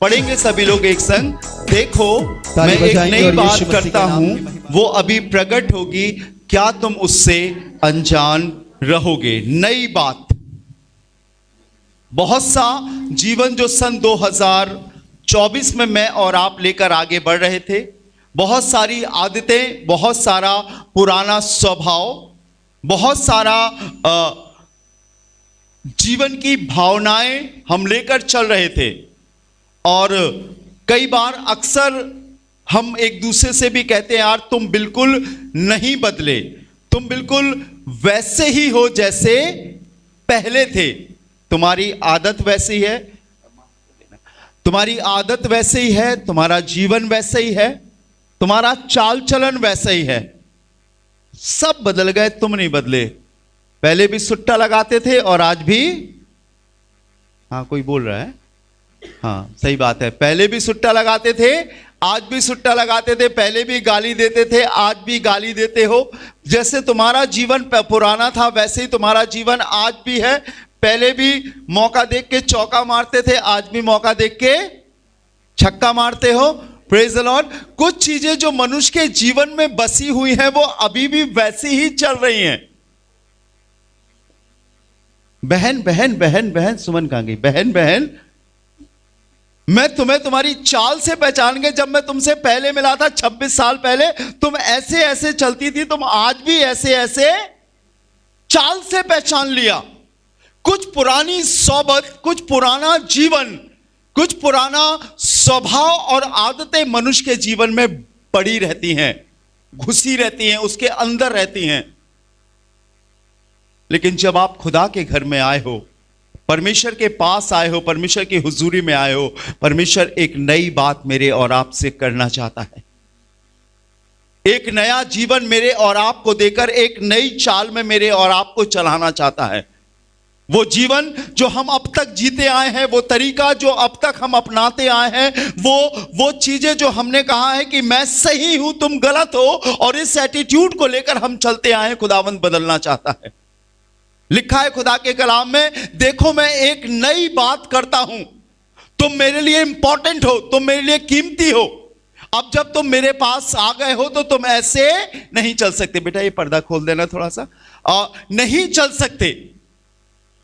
पढ़ेंगे सभी लोग एक संग। देखो मैं एक नई बात करता हूं, वो अभी प्रकट होगी, क्या तुम उससे अनजान रहोगे? नई बात। बहुत सा जीवन जो सन 2024 में मैं और आप लेकर आगे बढ़ रहे थे, बहुत सारी आदतें, बहुत सारा पुराना स्वभाव, बहुत सारा जीवन की भावनाएं हम लेकर चल रहे थे। और कई बार अक्सर हम एक दूसरे से भी कहते हैं, यार तुम बिल्कुल नहीं बदले, तुम बिल्कुल वैसे ही हो जैसे पहले थे, तुम्हारी आदत वैसी है, तुम्हारी आदत वैसे ही है, तुम्हारा जीवन वैसे ही है, तुम्हारा चाल चलन वैसा ही है, सब बदल गए, तुम नहीं बदले। पहले भी सुट्टा लगाते थे और आज भी, हाँ कोई बोल रहा है, हाँ सही बात है, पहले भी सुट्टा लगाते थे, आज भी सुट्टा लगाते थे, पहले भी गाली देते थे, आज भी गाली देते हो। जैसे तुम्हारा जीवन पुराना था वैसे ही तुम्हारा जीवन आज भी है। पहले भी मौका देख के चौका मारते थे, आज भी मौका देख के छक्का मारते हो। Praise the Lord. कुछ चीजें जो मनुष्य के जीवन में बसी हुई हैं वो अभी भी वैसी ही चल रही हैं। बहन बहन बहन बहन, सुमन कहां गई? बहन बहन, मैं तुम्हें तुम्हारी चाल से पहचान गया। जब मैं तुमसे पहले मिला था 26 साल पहले, तुम ऐसे ऐसे चलती थी, तुम आज भी ऐसे ऐसे चाल से पहचान लिया। कुछ पुरानी सोबत, कुछ पुराना जीवन, कुछ पुराना स्वभाव और आदतें मनुष्य के जीवन में पड़ी रहती हैं, घुसी रहती हैं, उसके अंदर रहती हैं। लेकिन जब आप खुदा के घर में आए हो, परमेश्वर के पास आए हो, परमेश्वर की हुजूरी में आए हो, परमेश्वर एक नई बात मेरे और आपसे करना चाहता है। एक नया जीवन मेरे और आपको देकर एक नई चाल में मेरे और आपको चलाना चाहता है। वो जीवन जो हम अब तक जीते आए हैं, वो तरीका जो अब तक हम अपनाते आए हैं, वो चीजें जो हमने कहा है कि मैं सही हूं तुम गलत हो, और इस एटीट्यूड को लेकर हम चलते आए हैं, खुदावंद बदलना चाहता है। लिखा है खुदा के कलाम में, देखो मैं एक नई बात करता हूं, तुम मेरे लिए इंपॉर्टेंट हो, तुम मेरे लिए कीमती हो। अब जब तुम मेरे पास आ गए हो तो तुम ऐसे नहीं चल सकते। बेटा ये पर्दा खोल देना थोड़ा सा। नहीं चल सकते।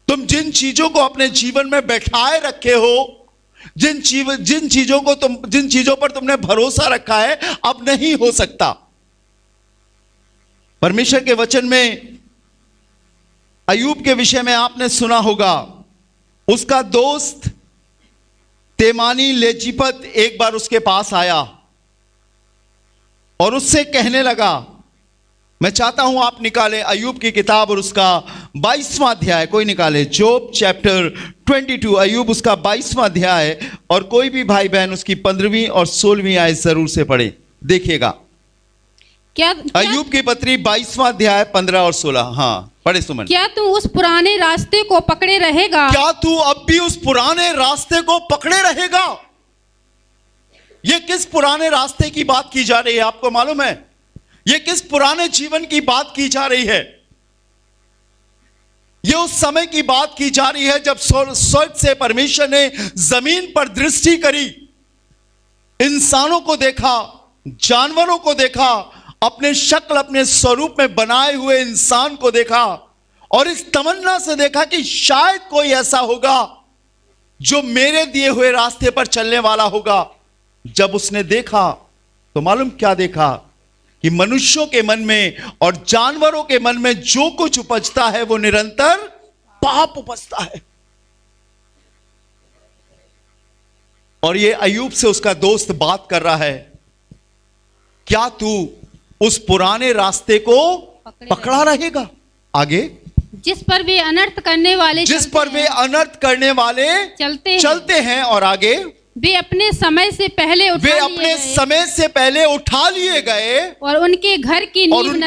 तुम जिन चीजों को अपने जीवन में बैठाए रखे हो, जिन चीजों पर तुमने भरोसा रखा है, अब नहीं हो सकता। परमेश्वर के वचन में अय्यूब के विषय में आपने सुना होगा। उसका दोस्त तेमानी लेजीपत एक बार उसके पास आया और उससे कहने लगा, मैं चाहता हूं आप निकाले अय्यूब की किताब और उसका 22वां अध्याय, कोई निकाले, जोब चैप्टर 22, अय्यूब उसका 22वां अध्याय, और कोई भी भाई बहन उसकी 15वीं और 16वीं आयत जरूर से पढ़े, देखिएगा। क्या अय्यूब की पत्री 22वां अध्याय 15 और 16। हाँ पढ़े सुमन। क्या तू उस पुराने रास्ते को पकड़े रहेगा? क्या तू अब भी उस पुराने रास्ते को पकड़े रहेगा? यह किस पुराने रास्ते की बात की जा रही है, आपको मालूम है? यह किस पुराने जीवन की बात की जा रही है? यह उस समय की बात की जा रही है जब स्वर्ग से परमेश्वर ने जमीन पर दृष्टि करी, इंसानों को देखा, जानवरों को देखा, अपने शक्ल अपने स्वरूप में बनाए हुए इंसान को देखा, और इस तमन्ना से देखा कि शायद कोई ऐसा होगा जो मेरे दिए हुए रास्ते पर चलने वाला होगा। जब उसने देखा तो मालूम क्या देखा? कि मनुष्यों के मन में और जानवरों के मन में जो कुछ उपजता है वो निरंतर पाप उपजता है। और ये अय्यूब से उसका दोस्त बात कर रहा है, क्या तू उस पुराने रास्ते को पकड़ा रहेगा? आगे, जिस पर वे अनर्थ करने वाले चलते हैं, और आगे, वे अपने समय से पहले उठा लिए गए, और उनके घर की नींवें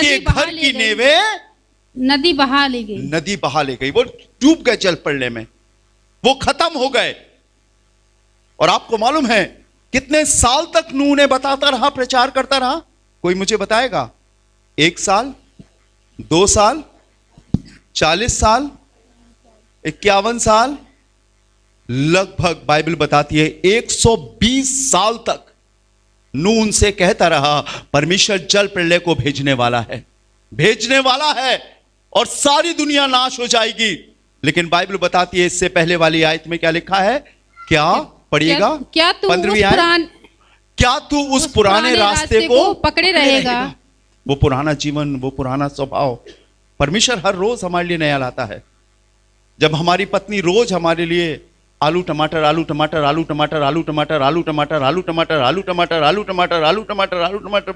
नदी बहा ले गई। नदी बहा ले गई। वो डूब गए जल पड़ने में, वो खत्म हो गए। और आपको मालूम है कितने साल तक नूह ने बताता रहा, प्रचार करता रहा? कोई मुझे बताएगा? 1 साल, 2 साल, 40 साल, 51 साल, लगभग बाइबल बताती है 120 साल तक नूह उनसे कहता रहा, परमेश्वर जल प्रलय को भेजने वाला है और सारी दुनिया नाश हो जाएगी। लेकिन बाइबल बताती है, इससे पहले वाली आयत में क्या लिखा है, क्या पढ़िएगा, क्या तू 15वीं आयत, क्या तू उस पुराने रास्ते को पकड़े रहेगा। वो पुराना जीवन, वो पुराना स्वभाव परमेश्वर हर रोज हमारे लिए नया लाता है। जब हमारी पत्नी रोज हमारे लिए आलू टमाटर आलू टमाटर आलू टमाटर आलू टमाटर आलू टमाटर आलू टमाटर आलू टमाटर आलू टमाटर आलू टमाटर आलू टमाटर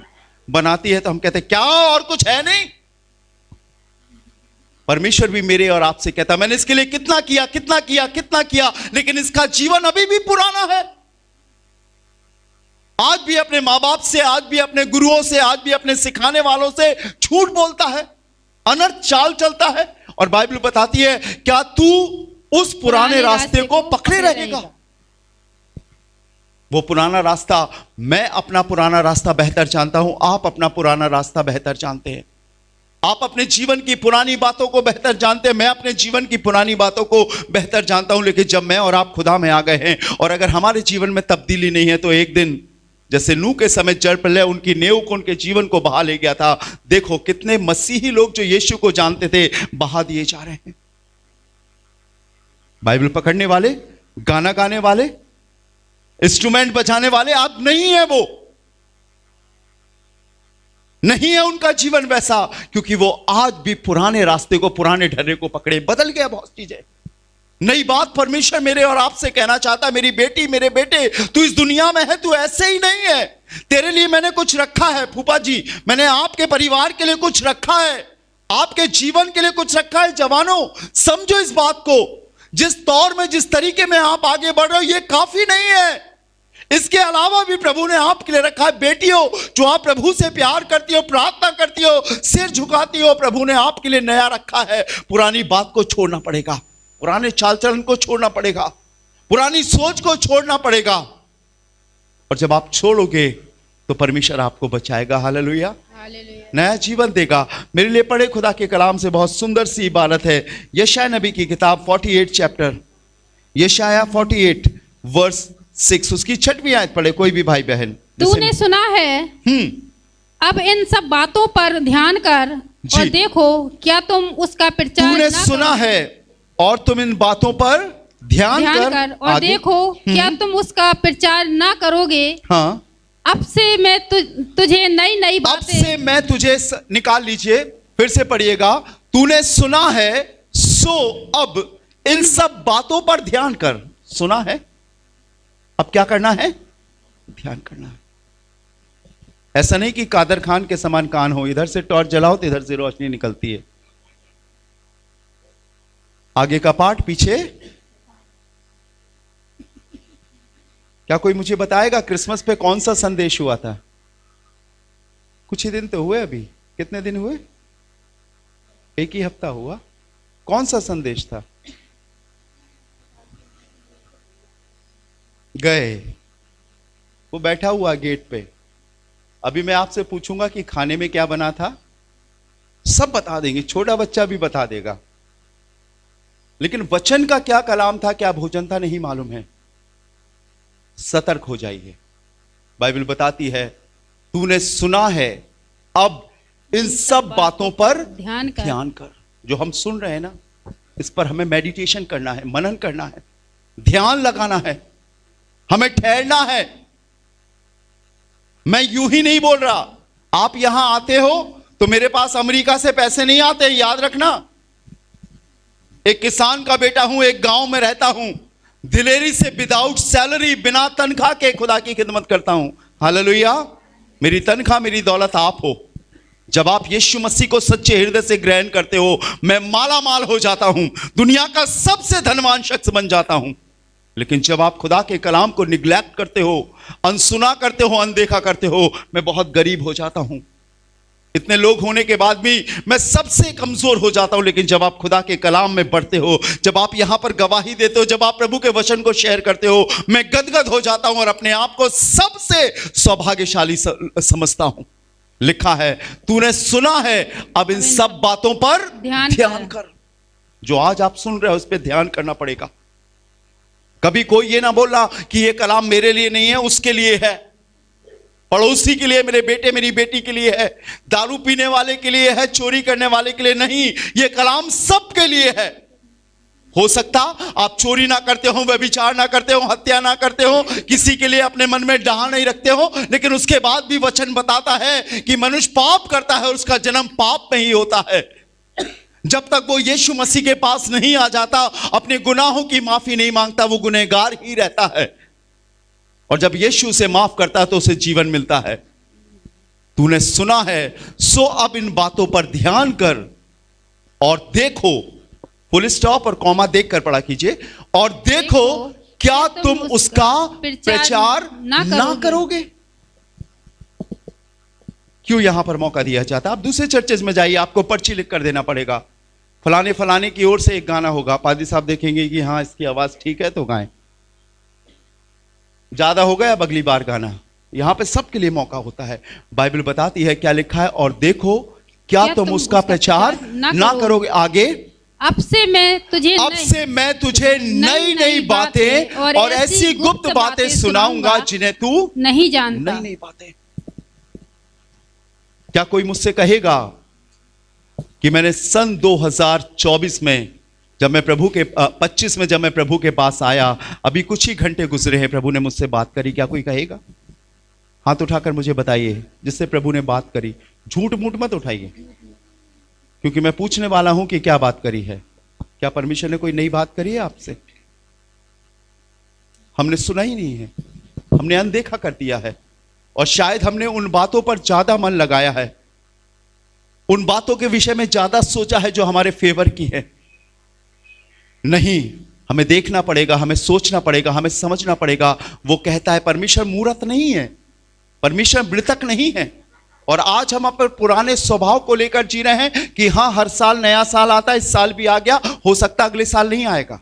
बनाती है, तो हम कहते हैं क्या और कुछ है नहीं। परमेश्वर भी मेरे और आपसे कहता, मैंने इसके लिए कितना किया कितना किया कितना किया, लेकिन इसका जीवन अभी भी पुराना है। आज भी अपने मां बाप से, आज भी अपने गुरुओं से, आज भी अपने सिखाने वालों से झूठ बोलता है, अनर्थ चाल चलता है। और बाइबल बताती है, क्या तू उस पुराने रास्ते को पकड़े रहेगा। वो पुराना रास्ता, मैं अपना पुराना रास्ता बेहतर जानता हूं, आप अपना पुराना रास्ता बेहतर जानते हैं। आप अपने जीवन की पुरानी बातों को बेहतर जानते हैं, मैं अपने जीवन की पुरानी बातों को बेहतर जानता हूं। लेकिन जब मैं और आप खुदा में आ गए हैं और अगर हमारे जीवन में तब्दीली नहीं है, तो एक दिन जैसे नूह के समय जल प्रलय उनकी नेव को, उनके जीवन को बहा ले गया था, देखो कितने मसीही लोग जो यीशु को जानते थे बहा दिए जा रहे हैं। बाइबल पकड़ने वाले, गाना गाने वाले, इंस्ट्रूमेंट बजाने वाले अब नहीं है, वो नहीं है उनका जीवन वैसा, क्योंकि वो आज भी पुराने रास्ते को, पुराने ढर्रे को पकड़े। बदल गया बहुत चीजें। नई बात परमेश्वर मेरे और आपसे कहना चाहता, मेरी बेटी, मेरे बेटे, तू इस दुनिया में है, तू ऐसे ही नहीं है। तेरे लिए मैंने कुछ रखा है फूफा जी, मैंने आपके परिवार के लिए कुछ रखा है, आपके जीवन के लिए कुछ रखा है। जवानों, समझो इस बात को, जिस दौर में, जिस तरीके में आप आगे बढ़ रहे हो, ये काफी नहीं है। इसके अलावा भी प्रभु ने आपके लिए रखा है। बेटियों, जो आप प्रभु से प्यार करती हो, प्रार्थना करती हो, सिर झुकाती हो, प्रभु ने आपके लिए नया रखा है। पुरानी बात को छोड़ना पड़ेगा, पुराने चाल चलन को छोड़ना पड़ेगा, पुरानी सोच को छोड़ना पड़ेगा। और जब आप छोड़ोगे तो परमेश्वर आपको बचाएगा। हालेलुया, नया जीवन देगा। मेरे लिए पढ़े खुदा के कलाम से बहुत सुंदर सी इबारत है, यशाया नबी की किताब 48 चैप्टर, यशाया 48 वर्स 6, उसकी 6वीं आयत पढ़े कोई भी भाई बहन। तूने सुना है, अब इन सब बातों पर ध्यान कर और देखो क्या तुम उसका प्रचार तूने ना सुना है और तुम इन बातों पर ध्यान कर और देखो क्या तुम उसका प्रचार ना करोगे। हाँ, अब से मैं तुझे नई नई बातें, अब से मैं तुझे निकाल लीजिए, फिर से पढ़िएगा। तूने सुना है, सो अब इन सब बातों पर ध्यान कर। सुना है, अब क्या करना है, ध्यान करना है। ऐसा नहीं कि कादर खान के समान कान हो, इधर से टॉर्च जलाओ तो इधर से रोशनी निकलती है। आगे का पाठ, पीछे। क्या कोई मुझे बताएगा क्रिसमस पे कौन सा संदेश हुआ था? कुछ ही दिन तो हुए, अभी कितने दिन हुए, एक ही हफ्ता हुआ। कौन सा संदेश था? गए, वो बैठा हुआ गेट पे। अभी मैं आपसे पूछूंगा कि खाने में क्या बना था, सब बता देंगे, छोटा बच्चा भी बता देगा। लेकिन वचन का क्या कलाम था, क्या भोजन था, नहीं मालूम है। सतर्क हो जाइए। बाइबल बताती है, तूने सुना है, अब इन सब बातों पर ध्यान कर। जो हम सुन रहे हैं ना, इस पर हमें मेडिटेशन करना है, मनन करना है, ध्यान लगाना है, हमें ठहरना है। मैं यूं ही नहीं बोल रहा। आप यहां आते हो तो मेरे पास अमेरिका से पैसे नहीं आते, याद रखना। एक किसान का बेटा हूं, एक गांव में रहता हूं, दिलेरी से, विदाउट सैलरी, बिना तनख्वाह के खुदा की खिदमत करता हूं। हालेलुया। मेरी तनख्वाह, मेरी दौलत आप हो। जब आप यीशु मसीह को सच्चे हृदय से ग्रहण करते हो, मैं माला माल हो जाता हूं, दुनिया का सबसे धनवान शख्स बन जाता हूं। लेकिन जब आप खुदा के कलाम को निग्लेक्ट करते हो, अनसुना करते हो, अनदेखा करते हो, मैं बहुत गरीब हो जाता हूं। इतने लोग होने के बाद भी मैं सबसे कमजोर हो जाता हूं। लेकिन जब आप खुदा के कलाम में बढ़ते हो, जब आप यहां पर गवाही देते हो, जब आप प्रभु के वचन को शेयर करते हो, मैं गदगद हो जाता हूं और अपने आप को सबसे सौभाग्यशाली समझता हूं। लिखा है, तूने सुना है, अब इन सब बातों पर ध्यान कर। जो आज आप सुन रहे हो, उस पर ध्यान करना पड़ेगा। कभी कोई ये ना बोला कि ये कलाम मेरे लिए नहीं है, उसके लिए है, पड़ोसी के लिए, मेरे बेटे मेरी बेटी के लिए है, दारू पीने वाले के लिए है, चोरी करने वाले के लिए नहीं, ये कलाम सबके लिए है। हो सकता आप चोरी ना करते हो, व्यभिचार ना करते हो, हत्या ना करते हो, किसी के लिए अपने मन में डाह नहीं रखते हो, लेकिन उसके बाद भी वचन बताता है कि मनुष्य पाप करता है और उसका जन्म पाप में ही होता है। जब तक वो यीशु मसीह के पास नहीं आ जाता, अपने गुनाहों की माफी नहीं मांगता, वो गुनहगार ही रहता है। और जब यीशु उसे माफ करता है तो उसे जीवन मिलता है। तूने सुना है, सो अब इन बातों पर ध्यान कर और देखो, फुल स्टॉप और कॉमा देखकर पढ़ा कीजिए, और देखो क्या तुम उसका प्रचार ना करोगे। क्यों यहां पर मौका दिया जाता? आप दूसरे चर्चेज में जाइए, आपको पर्ची लिख कर देना पड़ेगा, फलाने फलाने की ओर से एक गाना होगा, पादी साहब देखेंगे कि हाँ इसकी आवाज ठीक है तो गाएं, ज्यादा हो गया अब अगली बार गाना। यहां पे सबके लिए मौका होता है। बाइबल बताती है क्या लिखा है, और देखो क्या तुम उसका प्रचार ना करोगे। आगे, अब से मैं तुझे नई नई बातें और ऐसी गुप्त बातें सुनाऊंगा जिन्हें तू नहीं जानता। नई नई बातें। क्या कोई मुझसे कहेगा कि मैंने सन 2024 में जब मैं प्रभु के 25 में जब मैं प्रभु के पास आया, अभी कुछ ही घंटे गुजरे हैं, प्रभु ने मुझसे बात करी? क्या कोई कहेगा? हाथ उठाकर मुझे बताइए जिससे प्रभु ने बात करी। झूठ मूठ मत उठाइए, क्योंकि मैं पूछने वाला हूं कि क्या बात करी है। क्या परमेश्वर ने कोई नई बात करी है आपसे? हमने सुना ही नहीं है, हमने अनदेखा कर दिया है, और शायद हमने उन बातों पर ज्यादा मन लगाया है, उन बातों के विषय में ज्यादा सोचा है जो हमारे फेवर की है। नहीं, हमें देखना पड़ेगा, हमें सोचना पड़ेगा, हमें समझना पड़ेगा। वो कहता है परमेश्वर मूर्त नहीं है, परमेश्वर मृतक नहीं है। और आज हम अपने पुराने स्वभाव को लेकर जी रहे हैं कि हां हर साल नया साल आता है, इस साल भी आ गया, हो सकता अगले साल नहीं आएगा।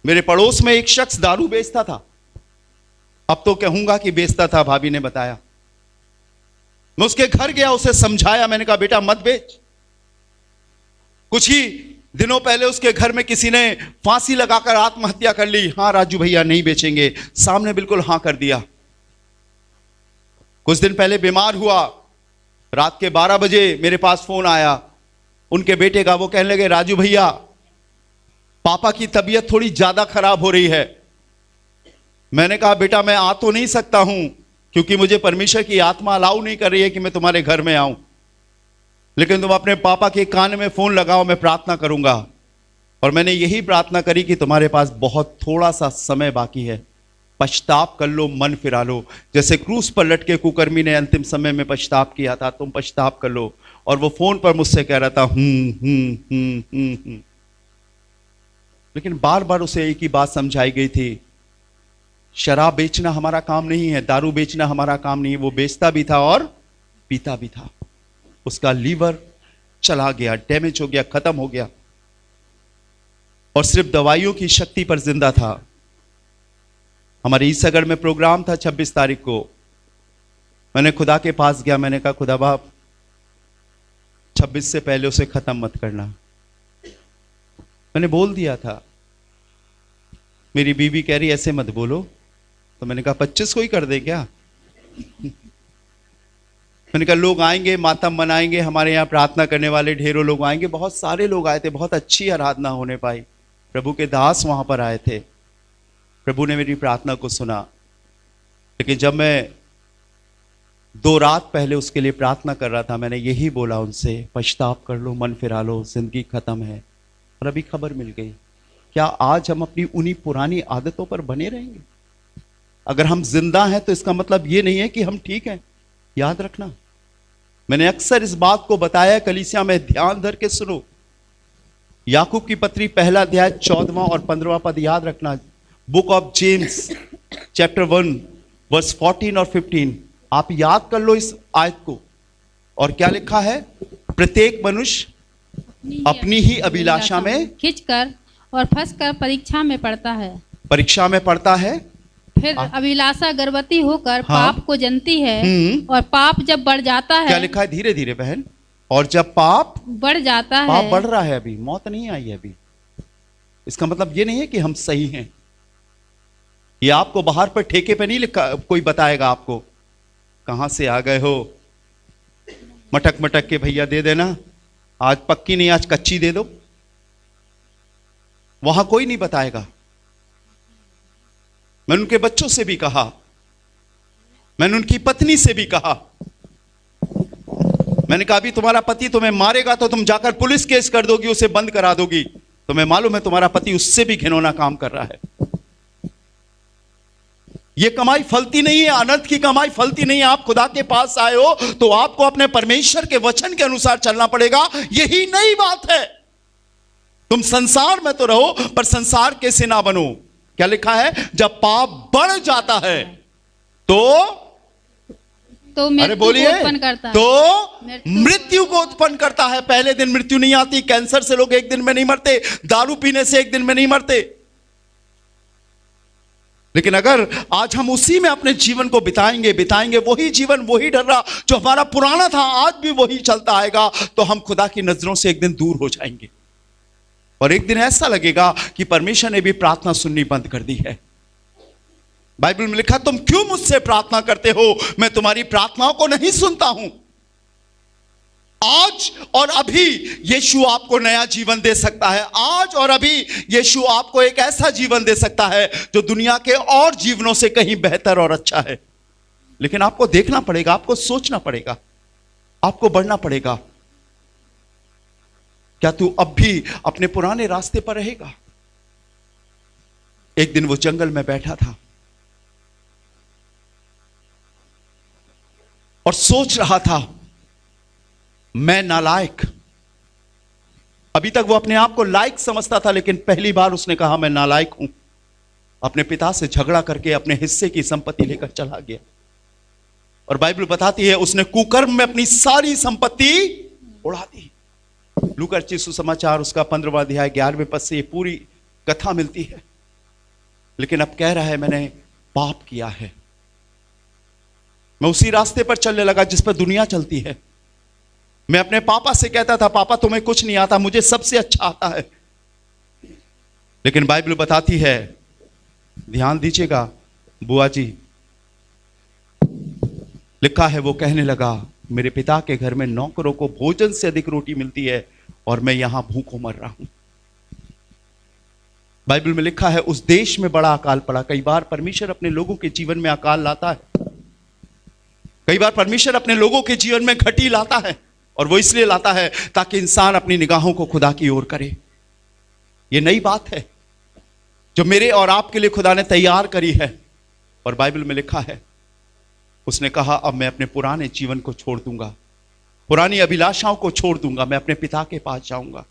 मेरे पड़ोस में एक शख्स दारू बेचता था, अब तो कहूंगा कि बेचता था, भाभी ने बताया। मैं उसके घर गया, उसे समझाया, मैंने कहा बेटा मत बेच। कुछ ही दिनों पहले उसके घर में किसी ने फांसी लगाकर आत्महत्या कर ली। हाँ राजू भैया नहीं बेचेंगे, सामने बिल्कुल हां कर दिया। कुछ दिन पहले बीमार हुआ, रात के 12 बजे मेरे पास फोन आया उनके बेटे का। वो कहने लगे राजू भैया पापा की तबीयत थोड़ी ज्यादा खराब हो रही है। मैंने कहा बेटा मैं आ तो नहीं सकता हूं, क्योंकि मुझे परमेश्वर की आत्मा अलाउ नहीं कर रही है कि मैं तुम्हारे घर में आऊं, लेकिन तुम अपने पापा के कान में फोन लगाओ, मैं प्रार्थना करूंगा। और मैंने यही प्रार्थना करी कि तुम्हारे पास बहुत थोड़ा सा समय बाकी है, पछताप कर लो, मन फिरा लो। जैसे क्रूस पर लटके कुकर्मी ने अंतिम समय में पछताप किया था, तुम पछताप कर लो। और वो फोन पर मुझसे कह रहा था लेकिन बार बार उसे एक ही बात समझाई गई थी, शराब बेचना हमारा काम नहीं है, दारू बेचना हमारा काम नहीं है। वो बेचता भी था और पीता भी था। उसका लीवर चला गया, डैमेज हो गया, खत्म हो गया, और सिर्फ दवाइयों की शक्ति पर जिंदा था। हमारे ईसागढ़ में प्रोग्राम था 26 तारीख को। मैंने खुदा के पास गया, मैंने कहा खुदा बाप 26 से पहले उसे खत्म मत करना। मैंने बोल दिया था। मेरी बीवी कह रही ऐसे मत बोलो, तो मैंने कहा 25 को ही कर दे क्या? मैंने कहा लोग आएंगे, मातम मनाएंगे, हमारे यहाँ प्रार्थना करने वाले ढेरों लोग आएंगे। बहुत सारे लोग आए थे, बहुत अच्छी आराधना होने पाई, प्रभु के दास वहां पर आए थे। प्रभु ने मेरी प्रार्थना को सुना। लेकिन जब मैं 2 रात पहले उसके लिए प्रार्थना कर रहा था, मैंने यही बोला उनसे, पछताप कर लो, मन फिरा लो, जिंदगी खत्म है। और अभी खबर मिल गई। क्या आज हम अपनी उन्हीं पुरानी आदतों पर बने रहेंगे? अगर हम जिंदा हैं तो इसका मतलब यह नहीं है कि हम ठीक हैं। याद रखना, मैंने अक्सर इस बात को बताया कलीसिया में, ध्यान धर के सुनो। याकूब की पत्री 1 अध्याय 14वां और 15वां पद याद रखना। Book of James chapter 1 verse 14 और 15 आप याद कर लो इस आयत को। और क्या लिखा है? प्रत्येक मनुष्य अपनी ही अभिलाषा में खिंचकर और फंसकर परीक्षा में पड़ता है। परीक्षा में पड़ता है, फिर अभिलाषा गर्भवती होकर पाप को जनती है, और पाप जब बढ़ जाता है। क्या लिखा है? धीरे धीरे बहन। और जब पाप बढ़ जाता है, पाप बढ़ रहा है, अभी मौत नहीं आई है, अभी इसका मतलब ये नहीं है कि हम सही हैं। ये आपको बाहर पर ठेके पे नहीं लिखा, कोई बताएगा आपको कहां से आ गए हो, मटक मटक के भैया दे देना, आज पक्की नहीं आज कच्ची दे दो, वहां कोई नहीं बताएगा। मैंने उनके बच्चों से भी कहा, मैंने उनकी पत्नी से भी कहा, मैंने कहा अभी तुम्हारा पति तुम्हें मारेगा तो तुम जाकर पुलिस केस कर दोगी, उसे बंद करा दोगी, तुम्हें मालूम है तुम्हारा पति उससे भी घिनौना काम कर रहा है। यह कमाई फलती नहीं है, अनंत की कमाई फलती नहीं है। आप खुदा के पास आए हो तो आपको अपने परमेश्वर के वचन के अनुसार चलना पड़ेगा, यही नई बात है। तुम संसार में तो रहो पर संसार के से ना बनो। क्या लिखा है, जब पाप बढ़ जाता है तो अरे बोलिए, तो मृत्यु को उत्पन्न करता है। पहले दिन मृत्यु नहीं आती, कैंसर से लोग एक दिन में नहीं मरते, दारू पीने से एक दिन में नहीं मरते। लेकिन अगर आज हम उसी में अपने जीवन को बिताएंगे वही जीवन वही डर्रा जो हमारा पुराना था आज भी वही चलता आएगा, तो हम खुदा की नजरों से एक दिन दूर हो जाएंगे। और एक दिन ऐसा लगेगा कि परमेश्वर ने भी प्रार्थना सुननी बंद कर दी है। बाइबल में लिखा, तुम क्यों मुझसे प्रार्थना करते हो, मैं तुम्हारी प्रार्थनाओं को नहीं सुनता हूं। आज और अभी यीशु आपको नया जीवन दे सकता है। आज और अभी यीशु आपको एक ऐसा जीवन दे सकता है जो दुनिया के और जीवनों से कहीं बेहतर और अच्छा है। लेकिन आपको देखना पड़ेगा, आपको सोचना पड़ेगा, आपको बढ़ना पड़ेगा। क्या तू अब भी अपने पुराने रास्ते पर रहेगा? एक दिन वो जंगल में बैठा था और सोच रहा था, मैं नालायक। अभी तक वो अपने आप को लायक समझता था, लेकिन पहली बार उसने कहा मैं नालायक हूं। अपने पिता से झगड़ा करके अपने हिस्से की संपत्ति लेकर चला गया। और बाइबल बताती है उसने कुकर्म में अपनी सारी संपत्ति उड़ा दी। लूका रचित सुसमाचार उसका 15वां अध्याय 11वें पद से ये पूरी कथा मिलती है। लेकिन अब कह रहा है मैंने पाप किया है। मैं उसी रास्ते पर चलने लगा जिस पर दुनिया चलती है। मैं अपने पापा से कहता था, पापा तुम्हें कुछ नहीं आता, मुझे सबसे अच्छा आता है। लेकिन बाइबल बताती है, ध्यान दीजिएगा बुआ जी, लिखा है वो कहने लगा, मेरे पिता के घर में नौकरों को भोजन से अधिक रोटी मिलती है और मैं यहां भूखों मर रहा हूं। बाइबल में लिखा है उस देश में बड़ा अकाल पड़ा। कई बार परमेश्वर अपने लोगों के जीवन में अकाल लाता है, कई बार परमेश्वर अपने लोगों के जीवन में घटी लाता है, और वो इसलिए लाता है ताकि इंसान अपनी निगाहों को खुदा की ओर करे। ये नई बात है जो मेरे और आपके लिए खुदा ने तैयार करी है। और बाइबल में लिखा है उसने कहा अब मैं अपने पुराने जीवन को छोड़ दूंगा, पुरानी अभिलाषाओं को छोड़ दूंगा, मैं अपने पिता के पास जाऊंगा।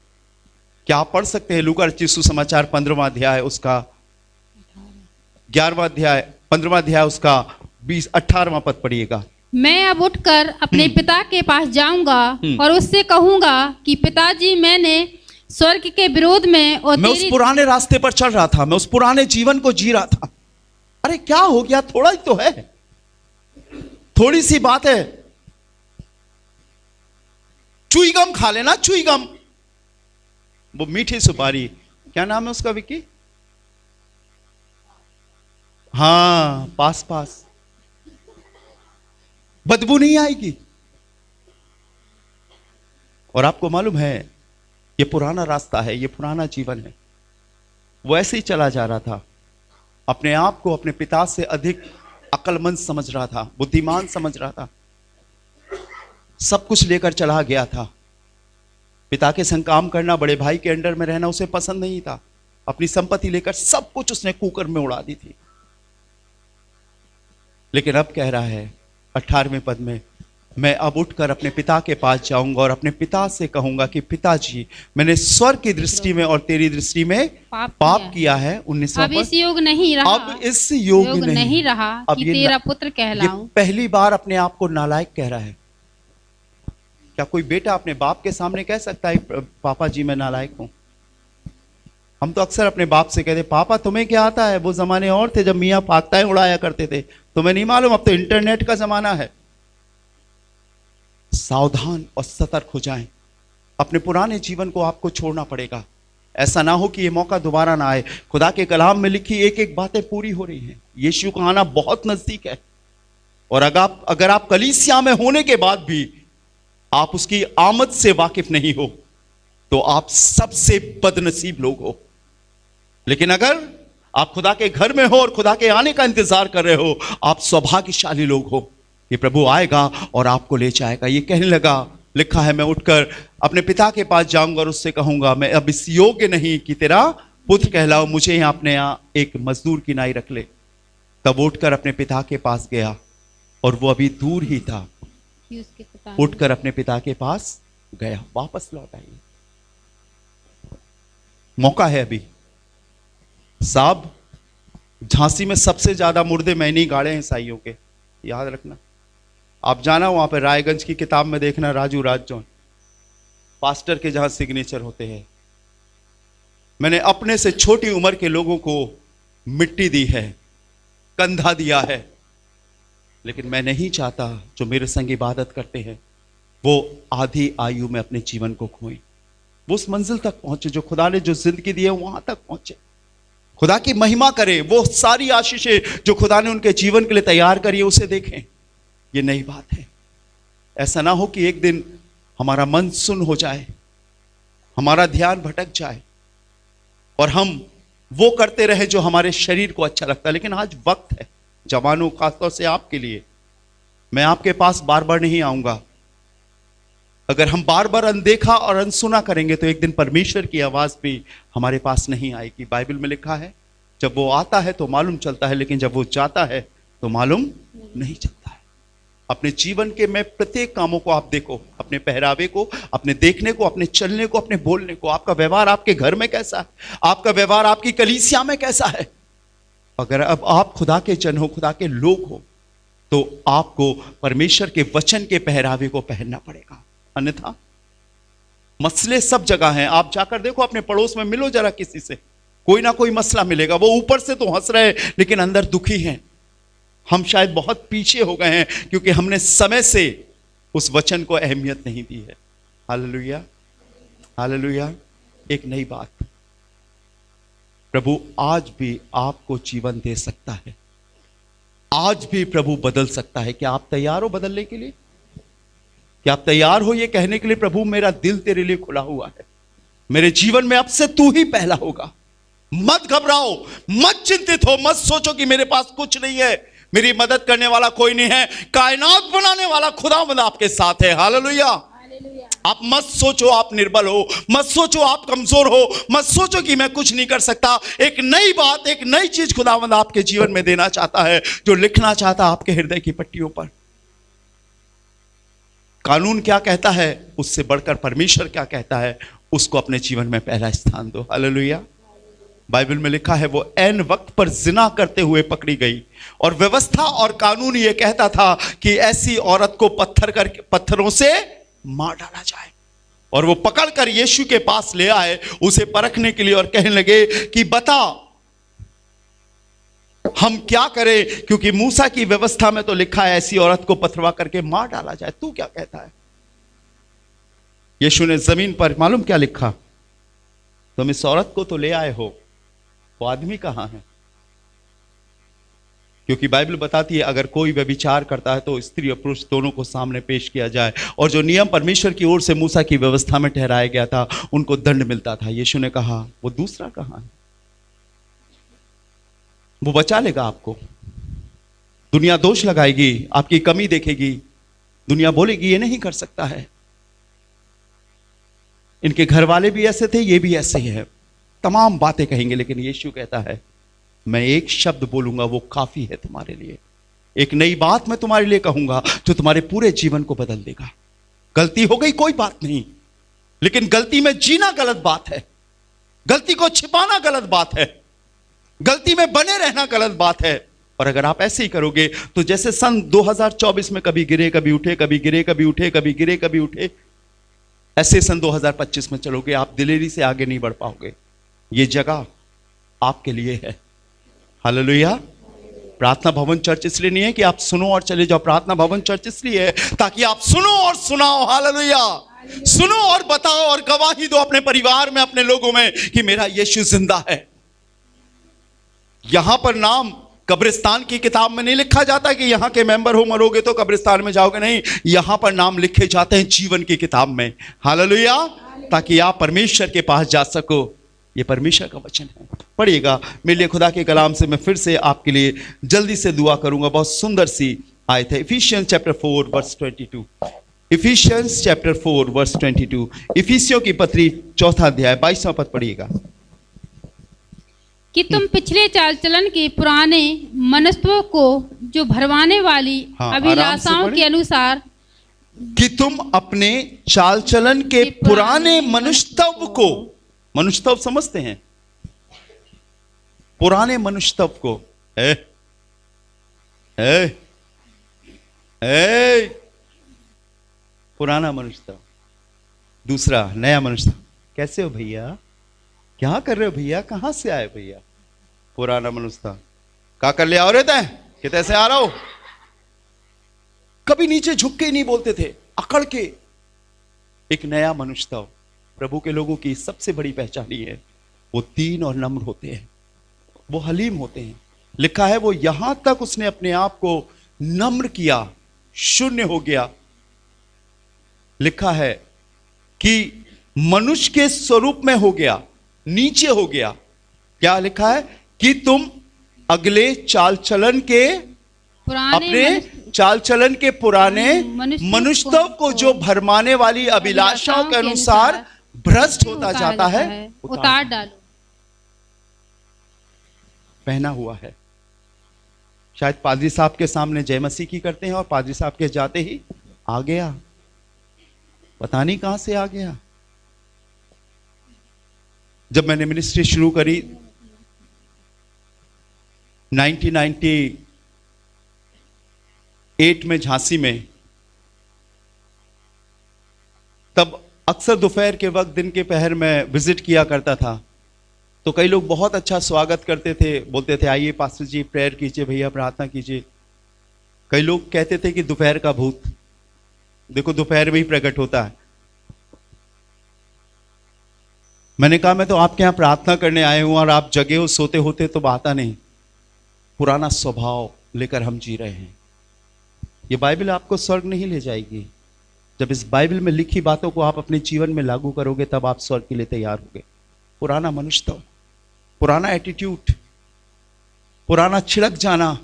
क्या आप पढ़ सकते हैं लूका रचित सुसमाचार 15वां अध्याय उसका 11वां अध्याय 15वां अध्याय उसका 18वां पद पढ़िएगा। मैं अब उठकर अपने पिता के पास जाऊंगा और उससे कहूंगा कि पिताजी, मैंने स्वर्ग के विरोध में और मैं उस पुराने रास्ते पर चल रहा था, मैं उस पुराने जीवन को जी रहा था। अरे क्या हो गया, थोड़ा ही तो है, थोड़ी सी बात है, चुईगम खा लेना, चुईगम, वो मीठी सुपारी, क्या नाम है उसका विक्की? हाँ, पास पास, बदबू नहीं आएगी। और आपको मालूम है ये पुराना रास्ता है, ये पुराना जीवन है। वो ऐसे ही चला जा रहा था, अपने आप को अपने पिता से अधिक अक्लमंद समझ रहा था, बुद्धिमान समझ रहा था, सब कुछ लेकर चला गया था। पिता के संग काम करना, बड़े भाई के अंडर में रहना उसे पसंद नहीं था। अपनी संपत्ति लेकर सब कुछ उसने कुकर में उड़ा दी थी। लेकिन अब कह रहा है 18वें पद में, मैं अब उठकर अपने पिता के पास जाऊंगा और अपने पिता से कहूंगा कि पिताजी, मैंने स्वर्ग की दृष्टि में और तेरी दृष्टि में पाप किया है। 19वां अब इस योग नहीं रहा, अब इस योग नहीं रहा अब कि तेरा पुत्र कहलाऊं। पहली बार अपने आप को नालायक कह रहा है। क्या कोई बेटा अपने बाप के सामने कह सकता है पापा जी मैं नालायक हूं? हम तो अक्सर अपने बाप से कहते, पापा तुम्हें क्या आता है? वो जमाने और थे जब मियाँ फाख्ताएं उड़ाया करते थे, तुम्हें नहीं मालूम, अब तो इंटरनेट का जमाना है। सावधान और सतर्क हो जाएं। अपने पुराने जीवन को आपको छोड़ना पड़ेगा। ऐसा ना हो कि ये मौका दोबारा ना आए। खुदा के कलाम में लिखी एक एक बातें पूरी हो रही हैं। यीशु का आना बहुत नजदीक है। और अगर आप कलीसिया में होने के बाद भी आप उसकी आमद से वाकिफ नहीं हो तो आप सबसे बदनसीब लोग हो। लेकिन अगर आप खुदा के घर में हो और खुदा के आने का इंतजार कर रहे हो, आप सौभाग्यशाली लोग हो कि प्रभु आएगा और आपको ले जाएगा। ये कहने लगा, लिखा है, मैं उठकर अपने पिता के पास जाऊंगा और उससे कहूंगा, मैं अब इस योग्य नहीं कि तेरा पुत्र कहलाओ, मुझे यहां अपने यहां एक मजदूर की नाई रख ले। तब उठकर अपने पिता के पास गया और वो अभी दूर ही था। कि उसके पिता ने उठकर अपने पिता के पास गया। वापस लौट आइए, मौका है अभी। साहब, झांसी में सबसे ज्यादा मुर्दे मैंने ही गाड़े हैं ईसाइयों के, याद रखना। आप जाना वहां पे रायगंज की किताब में देखना, राजू राज जॉन पास्टर के जहां सिग्नेचर होते हैं। मैंने अपने से छोटी उम्र के लोगों को मिट्टी दी है, कंधा दिया है, लेकिन मैं नहीं चाहता जो मेरे संग इबादत करते हैं वो आधी आयु में अपने जीवन को खोएं। वो उस मंजिल तक पहुंचे जो खुदा ने जो जिंदगी दी है वहां तक पहुंचे, खुदा की महिमा करें, वो सारी आशीषें जो खुदा ने उनके जीवन के लिए तैयार करी है उसे देखें। ये नई बात है। ऐसा ना हो कि एक दिन हमारा मन सुन हो जाए, हमारा ध्यान भटक जाए और हम वो करते रहे जो हमारे शरीर को अच्छा लगता है। लेकिन आज वक्त है, जवानों, खासतौर से आपके लिए, मैं आपके पास बार बार नहीं आऊंगा। अगर हम बार बार अनदेखा और अनसुना करेंगे तो एक दिन परमेश्वर की आवाज भी हमारे पास नहीं आएगी। बाइबल में लिखा है, जब वो आता है तो मालूम चलता है, लेकिन जब वो जाता है तो मालूम नहीं चलता है। अपने जीवन के में प्रत्येक कामों को आप देखो, अपने पहरावे को, अपने देखने को, अपने चलने को, अपने बोलने को। आपका व्यवहार आपके घर में कैसा है, आपका व्यवहार आपकी कलीसिया में कैसा है। अगर अब आप खुदा के जन हो, खुदा के लोग हो, तो आपको परमेश्वर के वचन के पहरावे को पहनना पड़ेगा। अन्यथा मसले सब जगह हैं। आप जाकर देखो, अपने पड़ोस में मिलो जरा किसी से, कोई ना कोई मसला मिलेगा। वो ऊपर से तो हंस रहे लेकिन अंदर दुखी हैं। हम शायद बहुत पीछे हो गए हैं क्योंकि हमने समय से उस वचन को अहमियत नहीं दी है। Hallelujah, hallelujah. एक नई बात, प्रभु आज भी आपको जीवन दे सकता है, आज भी प्रभु बदल सकता है। क्या आप तैयार हो बदलने के लिए? क्या आप तैयार हो ये कहने के लिए, प्रभु मेरा दिल तेरे लिए खुला हुआ है, मेरे जीवन में अब से तू ही पहला होगा। मत घबराओ, मत चिंतित हो, मत सोचो कि मेरे पास कुछ नहीं है, मेरी मदद करने वाला कोई नहीं है। कायनात बनाने वाला खुदावंद आपके साथ है। हालेलुया। आप मत सोचो आप निर्बल हो, मत सोचो आप कमजोर हो, मत सोचो कि मैं कुछ नहीं कर सकता। एक नई बात, एक नई चीज खुदावंद आपके जीवन में देना चाहता है, जो लिखना चाहता है आपके हृदय की पट्टियों पर। कानून क्या कहता है उससे बढ़कर परमेश्वर क्या कहता है, उसको अपने जीवन में पहला स्थान दो। हालेलुया। बाइबल में लिखा है, वो ऐन वक्त पर जिना करते हुए पकड़ी गई और व्यवस्था और कानून ये कहता था कि ऐसी औरत को पत्थरों से मार डाला जाए। और वो पकड़कर यीशु के पास ले आए उसे परखने के लिए और कहने लगे कि बता हम क्या करें, क्योंकि मूसा की व्यवस्था में तो लिखा है ऐसी औरत को पथरवा करके मार डाला जाए, तू क्या कहता है? यीशु ने जमीन पर मालूम क्या लिखा, तुम इस औरत को तो ले आए हो, वो आदमी कहां है? क्योंकि बाइबल बताती है अगर कोई व्यभिचार करता है तो स्त्री और पुरुष दोनों को सामने पेश किया जाए, और जो नियम परमेश्वर की ओर से मूसा की व्यवस्था में ठहराया गया था उनको दंड मिलता था। यीशु ने कहा वो दूसरा कहां है? वो बचा लेगा आपको। दुनिया दोष लगाएगी, आपकी कमी देखेगी, दुनिया बोलेगी ये नहीं कर सकता है, इनके घर वाले भी ऐसे थे, ये भी ऐसे ही है, तमाम बातें कहेंगे। लेकिन यीशु कहता है मैं एक शब्द बोलूंगा वो काफी है तुम्हारे लिए। एक नई बात मैं तुम्हारे लिए कहूंगा जो तुम्हारे पूरे जीवन को बदल देगा। गलती हो गई कोई बात नहीं, लेकिन गलती में जीना गलत बात है, गलती को छिपाना गलत बात है, गलती में बने रहना गलत बात है। और अगर आप ऐसे ही करोगे तो जैसे सन 2024 में कभी गिरे कभी उठे, कभी गिरे कभी उठे, कभी गिरे कभी उठे, ऐसे सन 2025 में चलोगे, आप दिलेरी से आगे नहीं बढ़ पाओगे। ये जगह आपके लिए है। हालेलुया। प्रार्थना भवन चर्च इसलिए नहीं है कि आप सुनो और चले जाओ, प्रार्थना भवन चर्च इसलिए है ताकि आप सुनो और सुनाओ। हालेलुया। सुनो और बताओ और गवाही दो अपने परिवार में, अपने लोगों में कि मेरा यीशु जिंदा है। यहां पर नाम कब्रिस्तान की किताब में नहीं लिखा जाता कि यहां के मेंबर हो, मरोगे तो कब्रिस्तान में जाओगे, नहीं, यहां पर नाम लिखे जाते हैं जीवन की किताब में। हालेलुया, ताकि आप परमेश्वर के पास जा सको। ये परमेश्वर का वचन है। पढ़िएगा मेरे लिए खुदा के कलाम से। मैं फिर से आपके लिए जल्दी से दुआ करूंगा। बहुत सुंदर सी आयत है, Ephesians chapter 4 verse 22। Ephesians chapter 4 verse 22। इफिसियों की पत्री 4 अध्याय 22वां पद पढ़िएगा। कि तुम पिछले चाल चलन के पुराने मनस्तत्व को जो भरमाने वाली अभिलाषाओं के अनुसार, कि तुम अपने चाल चलन के पुराने मनुष्यत्व को, मनुष्यत्व समझते हैं, पुराने मनुष्यत्व को, पुराना मनुष्यत्व, दूसरा नया मनुष्यत्व। कैसे हो भैया, क्या कर रहे हो भैया, कहां से आए भैया? पुराना मनुष्यत्व क्या कर लिया? और कि कैसे आ रहा हो? कभी नीचे झुक के ही नहीं बोलते थे, अकड़ के। एक नया मनुष्यत्व। प्रभु के लोगों की सबसे बड़ी पहचान ही है, वो दीन और नम्र होते हैं, वो हलीम होते हैं। लिखा है वो यहां तक उसने अपने आप को नम्र किया, शून्य हो गया। लिखा है कि मनुष्य के स्वरूप में हो गया, नीचे हो गया। क्या लिखा है? कि तुम अगले चाल चलन के, अपने चाल चलन के पुराने मनुष्यत्व को जो भरमाने वाली अभिलाषाओं के अनुसार भ्रष्ट होता जाता है, उतार डालो। पहना हुआ है। शायद पादरी साहब के सामने जय मसीह की करते हैं और पादरी साहब के जाते ही आ गया, पता नहीं कहां से आ गया। जब मैंने मिनिस्ट्री शुरू करी 1998 में झांसी में, तब अक्सर दोपहर के वक्त, दिन के पहर में विजिट किया करता था। तो कई लोग बहुत अच्छा स्वागत करते थे, बोलते थे आइए पास्टर जी प्रेयर कीजिए, भैया प्रार्थना कीजिए। कई लोग कहते थे कि दोपहर का भूत, देखो दोपहर में ही प्रकट होता है। मैंने कहा मैं तो आपके यहां प्रार्थना करने आए हूं और आप जगे हो, सोते होते तो आता नहीं। पुराना स्वभाव लेकर हम जी रहे हैं। ये बाइबल आपको स्वर्ग नहीं ले जाएगी। जब इस बाइबल में लिखी बातों को आप अपने जीवन में लागू करोगे तब आप स्वर्ग के लिए तैयार होगे। पुराना मनुष्यत्व, पुराना एटीट्यूड, पुराना छिड़क जाना,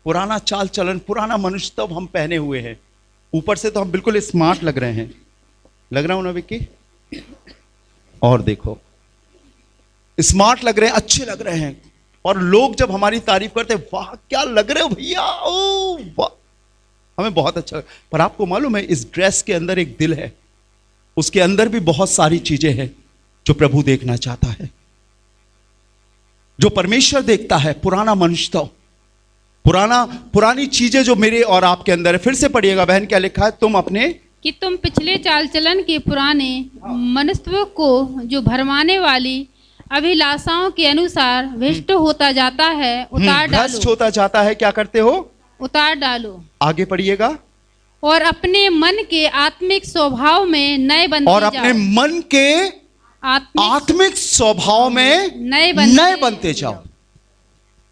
पुराना चाल चलन, पुराना मनुष्यत्व हम पहने हुए हैं। ऊपर से तो हम बिल्कुल स्मार्ट लग रहे हैं, लग रहा हूं ना विक्की? और देखो स्मार्ट लग रहे हैं, अच्छे लग रहे हैं, और लोग जब हमारी तारीफ करते हैं, वाह क्या लग रहे हो भैया, ओ वाह, हमें बहुत अच्छा। पर आपको मालूम है इस ड्रेस के अंदर एक दिल है, उसके अंदर भी बहुत सारी चीजें हैं जो प्रभु देखना चाहता है, जो परमेश्वर देखता है। पुराना मनुष्यत्व, पुरानी चीजें जो मेरे और आपके अंदर है। फिर से पढ़िएगा बहन, क्या लिखा है? तुम अपने, कि तुम पिछले चाल चलन के पुराने मनुष्यत्व को जो भरमाने वाली अभिलाषाओं के अनुसार भ्रष्ट होता जाता है, उतार डालो। भ्रष्ट होता जाता है, क्या करते हो? उतार डालो। आगे पढ़िएगा। और अपने मन के आत्मिक स्वभाव में नए बनते जाओ। और अपने मन के आत्मिक स्वभाव में नए बनते जाओ।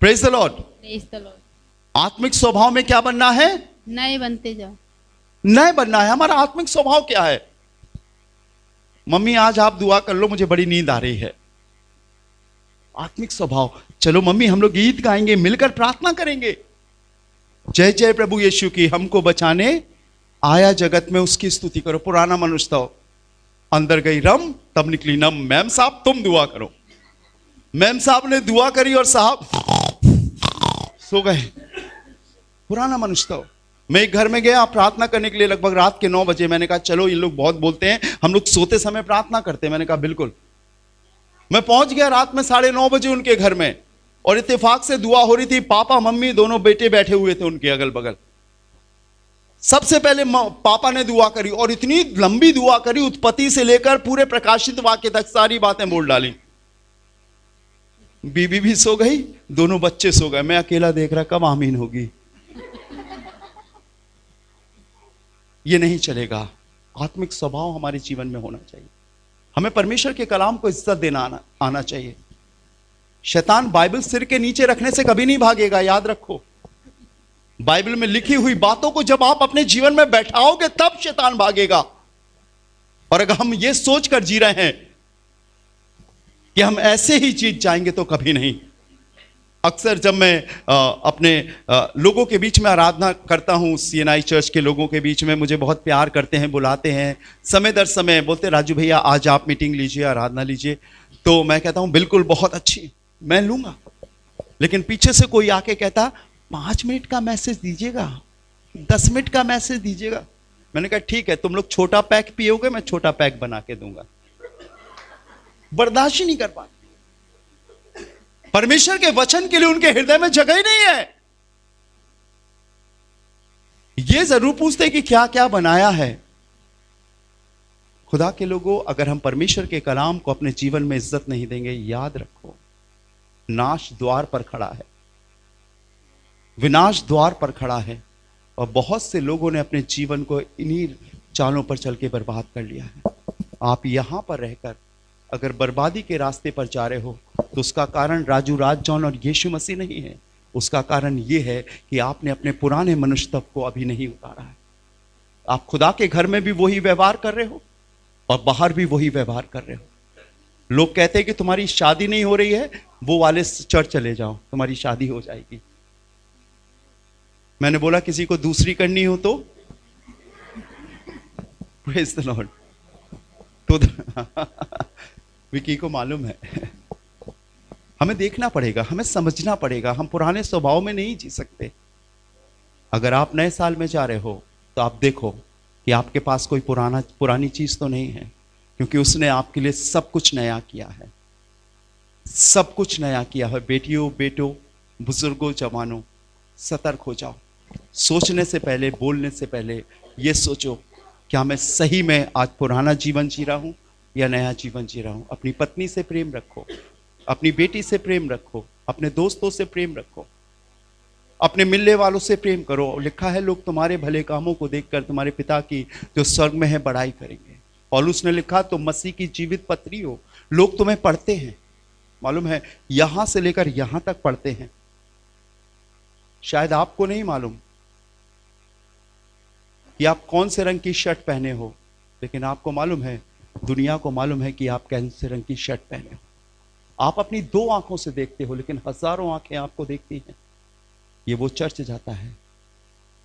Praise the Lord. आत्मिक स्वभाव में क्या बनना है? नए बनते जाओ। नए बनना है। हमारा आत्मिक स्वभाव क्या है? मम्मी आज आप दुआ कर लो, मुझे बड़ी नींद आ रही है। आत्मिक स्वभाव, चलो मम्मी हम लोग गीत गाएंगे, मिलकर प्रार्थना करेंगे, जय जय प्रभु यीशु की, हमको बचाने आया जगत में, उसकी स्तुति करो। पुराना मनुष्यत्व, अंदर गई रम तब निकली नम। मैम साहब तुम दुआ करो। मैम साहब ने दुआ करी और साहब सो गए। पुराना मनुष्यत्व। मैं एक घर में गया प्रार्थना करने के लिए, लगभग रात के 9 बजे। मैंने कहा चलो, इन लोग बहुत बोलते हैं, हम लोग सोते समय प्रार्थना करते हैं। मैंने कहा बिल्कुल। मैं पहुंच गया रात में 9:30 बजे उनके घर में, और इत्तेफाक से दुआ हो रही थी। पापा मम्मी दोनों बेटे बैठे हुए थे उनके अगल बगल। सबसे पहले पापा ने दुआ करी, और इतनी लंबी दुआ करी, उत्पत्ति से लेकर पूरे प्रकाशित वाक्य तक सारी बातें बोल डाली। बीबी भी सो गई, दोनों बच्चे सो गए। मैं अकेला देख रहा, कब आमीन होगी। ये नहीं चलेगा। आत्मिक स्वभाव हमारे जीवन में होना चाहिए। हमें परमेश्वर के कलाम को इज्जत देना आना चाहिए। शैतान बाइबल सिर के नीचे रखने से कभी नहीं भागेगा, याद रखो। बाइबल में लिखी हुई बातों को जब आप अपने जीवन में बैठाओगे तब शैतान भागेगा। और अगर हम ये सोचकर जी रहे हैं कि हम ऐसे ही जीत जाएंगे तो कभी नहीं। अक्सर जब मैं अपने लोगों के बीच में आराधना करता हूं, CNI चर्च के लोगों के बीच में मुझे बहुत प्यार करते हैं, बुलाते हैं, समय दर समय बोलते राजू भैया आज आप मीटिंग लीजिए, आराधना लीजिए। तो मैं कहता हूं बिल्कुल बहुत अच्छी, मैं लूंगा। लेकिन पीछे से कोई आके कहता 5 मिनट का मैसेज दीजिएगा, 10 मिनट का मैसेज दीजिएगा। मैंने कहा ठीक है, तुम लोग छोटा पैक पियोगे, मैं छोटा पैक बना के दूंगा। बर्दाश्त ही नहीं कर पाते। परमेश्वर के वचन के लिए उनके हृदय में जगह ही नहीं है। ये जरूर पूछते कि क्या क्या बनाया है। खुदा के लोगों, अगर हम परमेश्वर के कलाम को अपने जीवन में इज्जत नहीं देंगे, याद रखो नाश द्वार पर खड़ा है, विनाश द्वार पर खड़ा है। और बहुत से लोगों ने अपने जीवन को इन्हीं चालों पर चल के बर्बाद कर लिया है। आप यहां पर रहकर अगर बर्बादी के रास्ते पर जा रहे हो तो उसका कारण राजू, राज, जॉन और यीशु मसीह नहीं है। उसका कारण यह है कि आपने अपने पुराने मनुष्यत्व को अभी नहीं उतारा है। आप खुदा के घर में भी वही व्यवहार कर रहे हो और बाहर भी वही व्यवहार कर रहे हो। लोग कहते हैं कि तुम्हारी शादी नहीं हो रही है, वो वाले चर्च चले जाओ, तुम्हारी शादी हो जाएगी। मैंने बोला किसी को दूसरी करनी हो तो प्रेज द लॉर्ड। तो विकी को मालूम है। हमें देखना पड़ेगा, हमें समझना पड़ेगा, हम पुराने स्वभाव में नहीं जी सकते। अगर आप नए साल में जा रहे हो तो आप देखो कि आपके पास कोई पुरानी चीज तो नहीं है, क्योंकि उसने आपके लिए सब कुछ नया किया है। सब कुछ नया किया है। बेटियों, बेटों, बुजुर्गों, जवानों, सतर्क हो जाओ। सोचने से पहले, बोलने से पहले ये सोचो क्या मैं सही में आज पुराना जीवन जी रहा हूं या नया जीवन जी रहा हूं। अपनी पत्नी से प्रेम रखो, अपनी बेटी से प्रेम रखो, अपने दोस्तों से प्रेम रखो, अपने मिलने वालों से प्रेम करो। लिखा है लोग तुम्हारे भले कामों को देखकर तुम्हारे पिता की जो स्वर्ग में है बड़ाई करेंगे। पौलुस ने लिखा तुम मसीह की जीवित पत्री हो, लोग तुम्हें पढ़ते हैं। मालूम है यहां से लेकर यहां तक पढ़ते हैं। शायद आपको नहीं मालूम कि आप कौन से रंग की शर्ट पहने हो, लेकिन आपको मालूम है, दुनिया को मालूम है कि आप कौन से रंग की शर्ट पहने हो। आप अपनी 2 आंखों से देखते हो, लेकिन हजारों आंखें आपको देखती हैं। ये वो चर्च जाता है,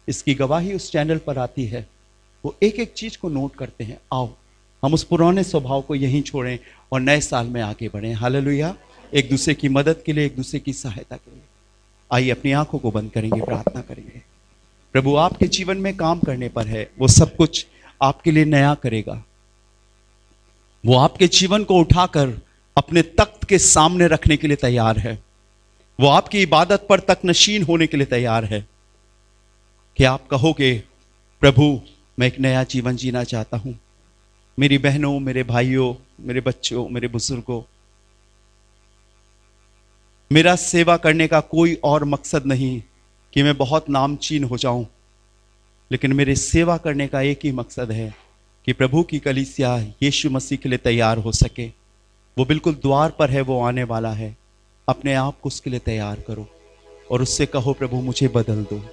इसकी गवाही उस चैनल पर आती है, वो एक एक चीज को नोट करते हैं। आओ हम उस पुराने स्वभाव को यहीं छोड़ें और नए साल में आगे बढ़ें। हालेलुया। एक दूसरे की मदद के लिए, एक दूसरे की सहायता के लिए आइए अपनी आंखों को बंद करेंगे, प्रार्थना करेंगे। प्रभु आपके जीवन में काम करने पर है, वो सब कुछ आपके लिए नया करेगा। वो आपके जीवन को उठाकर अपने तख्त के सामने रखने के लिए तैयार है। वो आपकी इबादत पर तकनशीन होने के लिए तैयार है कि आप कहोगे प्रभु मैं एक नया जीवन जीना चाहता हूं। मेरी बहनों, मेरे भाइयों, मेरे बच्चों, मेरे बुजुर्गों, मेरा सेवा करने का कोई और मकसद नहीं कि मैं बहुत नामचीन हो जाऊं, लेकिन मेरे सेवा करने का एक ही मकसद है कि प्रभु की कलीसिया यीशु मसीह के लिए तैयार हो सके। वो बिल्कुल द्वार पर है, वो आने वाला है। अपने आप को उसके लिए तैयार करो और उससे कहो प्रभु मुझे बदल दो।